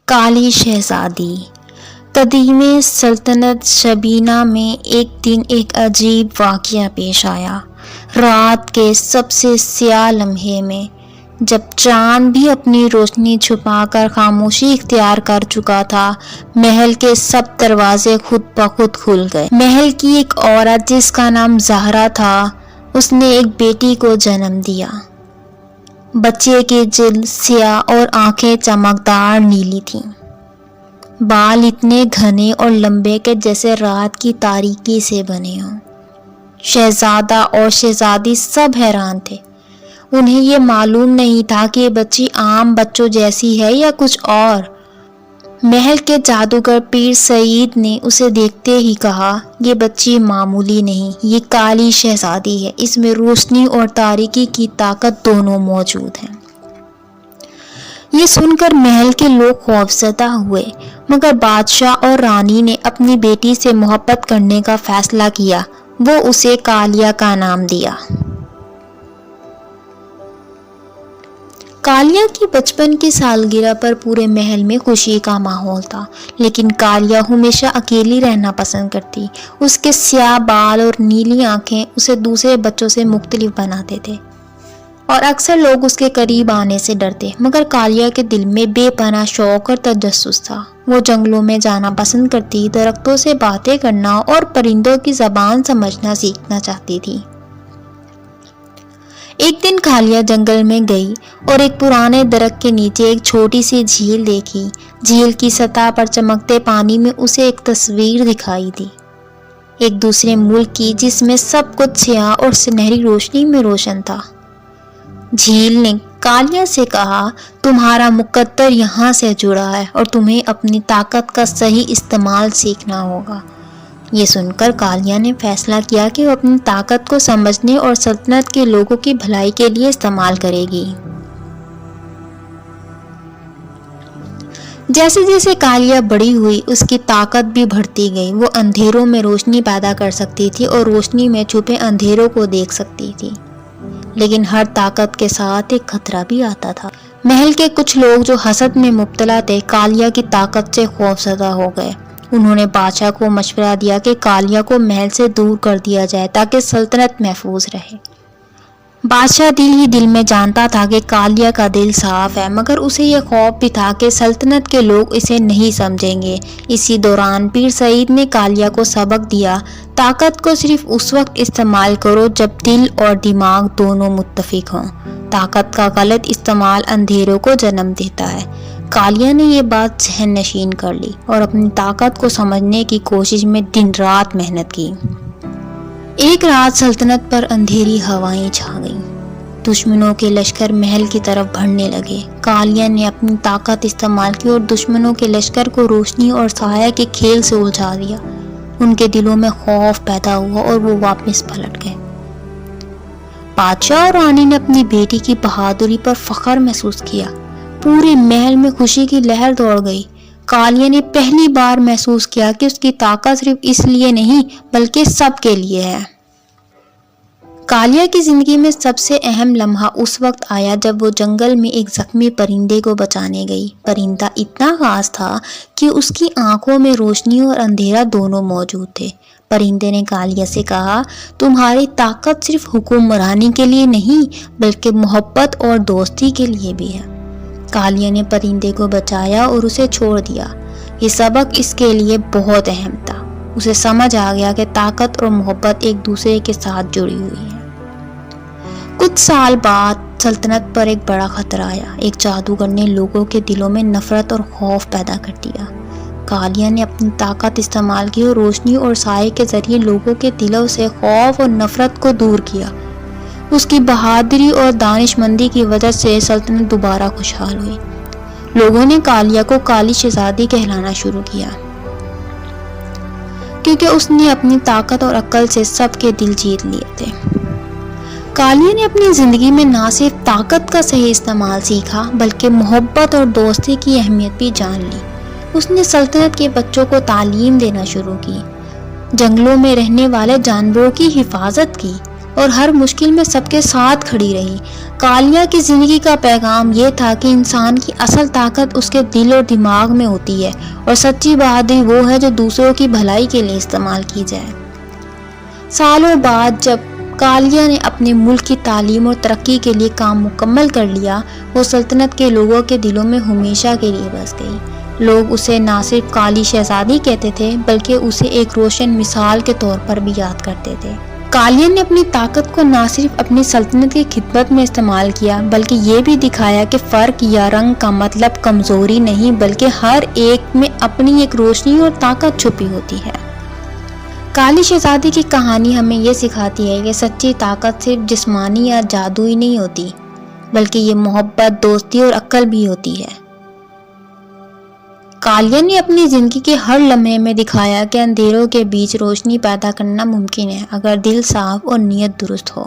کالی شہزادی۔ قدیم سلطنت شبینہ میں ایک دن ایک عجیب واقعہ پیش آیا۔ رات کے سب سے سیاہ لمحے میں، جب چاند بھی اپنی روشنی چھپا کر خاموشی اختیار کر چکا تھا، محل کے سب دروازے خود بخود کھل گئے۔ محل کی ایک عورت جس کا نام زہرا تھا، اس نے ایک بیٹی کو جنم دیا۔ بچے کی جلد سیاہ اور آنکھیں چمکدار نیلی تھیں۔ بال اتنے گھنے اور لمبے کہ جیسے رات کی تاریکی سے بنے ہوں۔ شہزادہ اور شہزادی سب حیران تھے۔ انہیں یہ معلوم نہیں تھا کہ یہ بچی عام بچوں جیسی ہے یا کچھ اور۔ محل کے جادوگر پیر سعید نے اسے دیکھتے ہی کہا، یہ بچی معمولی نہیں، یہ کالی شہزادی ہے۔ اس میں روشنی اور تاریکی کی طاقت دونوں موجود ہیں۔ یہ سن کر محل کے لوگ خوفزدہ ہوئے، مگر بادشاہ اور رانی نے اپنی بیٹی سے محبت کرنے کا فیصلہ کیا۔ وہ اسے کالیا کا نام دیا۔ کالیا کی بچپن کی سالگرہ پر پورے محل میں خوشی کا ماحول تھا، لیکن کالیا ہمیشہ اکیلی رہنا پسند کرتی۔ اس کے سیاہ بال اور نیلی آنکھیں اسے دوسرے بچوں سے مختلف بناتے تھے اور اکثر لوگ اس کے قریب آنے سے ڈرتے۔ مگر کالیا کے دل میں بے پناہ شوق اور تجسس تھا۔ وہ جنگلوں میں جانا پسند کرتی، درختوں سے باتیں کرنا اور پرندوں کی زبان سمجھنا سیکھنا چاہتی تھی۔ ایک دن کالیا جنگل میں گئی اور ایک پرانے درخت کے نیچے ایک چھوٹی سی جھیل دیکھی۔ جھیل کی سطح پر چمکتے پانی میں اسے ایک تصویر دکھائی دی، ایک دوسرے ملک کی، جس میں سب کچھ سیاہ اور سنہری روشنی میں روشن تھا۔ جھیل نے کالیا سے کہا، تمہارا مقدر یہاں سے جڑا ہے اور تمہیں اپنی طاقت کا صحیح استعمال سیکھنا ہوگا۔ یہ سن کر کالیا نے فیصلہ کیا کہ وہ اپنی طاقت کو سمجھنے اور سلطنت کے لوگوں کی بھلائی کے لیے استعمال کرے گی۔ جیسے جیسے کالیا بڑی ہوئی، اس کی طاقت بھی بڑھتی گئی۔ وہ اندھیروں میں روشنی پیدا کر سکتی تھی اور روشنی میں چھپے اندھیروں کو دیکھ سکتی تھی، لیکن ہر طاقت کے ساتھ ایک خطرہ بھی آتا تھا۔ محل کے کچھ لوگ جو حسد میں مبتلا تھے، کالیا کی طاقت سے خوفزدہ ہو گئے۔ انہوں نے بادشاہ کو مشورہ دیا کہ کالیا کو محل سے دور کر دیا جائے تاکہ سلطنت محفوظ رہے۔ بادشاہ دل ہی دل میں جانتا تھا کہ کالیا کا دل صاف ہے، مگر اسے یہ خوف بھی تھا کہ سلطنت کے لوگ اسے نہیں سمجھیں گے۔ اسی دوران پیر سعید نے کالیا کو سبق دیا، طاقت کو صرف اس وقت استعمال کرو جب دل اور دماغ دونوں متفق ہوں۔ طاقت کا غلط استعمال اندھیروں کو جنم دیتا ہے۔ کالیا نے یہ بات ذہن نشین کر لی اور اپنی طاقت کو سمجھنے کی کوشش میں دن رات محنت کی۔ ایک رات سلطنت پر اندھیری ہوائیں چھا گئیں۔ دشمنوں کے لشکر محل کی طرف بڑھنے لگے۔ کالیا نے اپنی طاقت استعمال کی اور دشمنوں کے لشکر کو روشنی اور سایہ کے کھیل سے الجھا دیا۔ ان کے دلوں میں خوف پیدا ہوا اور وہ واپس پلٹ گئے۔ بادشاہ اور رانی نے اپنی بیٹی کی بہادری پر فخر محسوس کیا۔ پورے محل میں خوشی کی لہر دوڑ گئی۔ کالیا نے پہلی بار محسوس کیا کہ اس کی طاقت صرف اس لیے نہیں بلکہ سب کے لیے ہے۔ کالیا کی زندگی میں سب سے اہم لمحہ اس وقت آیا جب وہ جنگل میں ایک زخمی پرندے کو بچانے گئی۔ پرندہ اتنا خاص تھا کہ اس کی آنکھوں میں روشنی اور اندھیرا دونوں موجود تھے۔ پرندے نے کالیا سے کہا، تمہاری طاقت صرف حکمرانی کے لیے نہیں بلکہ محبت اور دوستی کے لیے بھی ہے۔ کالیا نے پرندے کو بچایا اور اسے چھوڑ دیا۔ یہ سبق اس کے لیے بہت اہم تھا۔ اسے سمجھ آ گیا کہ طاقت اور محبت ایک دوسرے کے ساتھ جڑی ہوئی ہے۔ کچھ سال بعد سلطنت پر ایک بڑا خطرہ آیا۔ ایک جادوگر نے لوگوں کے دلوں میں نفرت اور خوف پیدا کر دیا۔ کالیا نے اپنی طاقت استعمال کی اور روشنی اور سائے کے ذریعے لوگوں کے دلوں سے خوف اور نفرت کو دور کیا۔ اس کی بہادری اور دانش مندی کی وجہ سے سلطنت دوبارہ خوشحال ہوئی۔ لوگوں نے کالیا کو کالی شہزادی کہلانا شروع کیا، کیونکہ اس نے اپنی طاقت اور عقل سے سب کے دل جیت لیے تھے۔ کالیا نے اپنی زندگی میں نہ صرف طاقت کا صحیح استعمال سیکھا بلکہ محبت اور دوستی کی اہمیت بھی جان لی۔ اس نے سلطنت کے بچوں کو تعلیم دینا شروع کی، جنگلوں میں رہنے والے جانوروں کی حفاظت کی اور ہر مشکل میں سب کے ساتھ کھڑی رہی۔ کالیا کی زندگی کا پیغام یہ تھا کہ انسان کی اصل طاقت اس کے دل اور دماغ میں ہوتی ہے، اور سچی بہادری وہ ہے جو دوسروں کی بھلائی کے لیے استعمال کی جائے۔ سالوں بعد جب کالیا نے اپنے ملک کی تعلیم اور ترقی کے لیے کام مکمل کر لیا، وہ سلطنت کے لوگوں کے دلوں میں ہمیشہ کے لیے بس گئی۔ لوگ اسے نہ صرف کالی شہزادی کہتے تھے بلکہ اسے ایک روشن مثال کے طور پر بھی یاد کرتے تھے۔ کالیا نے اپنی طاقت کو نہ صرف اپنی سلطنت کی خدمت میں استعمال کیا بلکہ یہ بھی دکھایا کہ فرق یا رنگ کا مطلب کمزوری نہیں، بلکہ ہر ایک میں اپنی ایک روشنی اور طاقت چھپی ہوتی ہے۔ کالی شہزادی کی کہانی ہمیں یہ سکھاتی ہے کہ سچی طاقت صرف جسمانی یا جادوئی نہیں ہوتی، بلکہ یہ محبت، دوستی اور عقل بھی ہوتی ہے۔ کالیا نے اپنی زندگی کے ہر لمحے میں دکھایا کہ اندھیروں کے بیچ روشنی پیدا کرنا ممکن ہے اگر دل صاف اور نیت درست ہو۔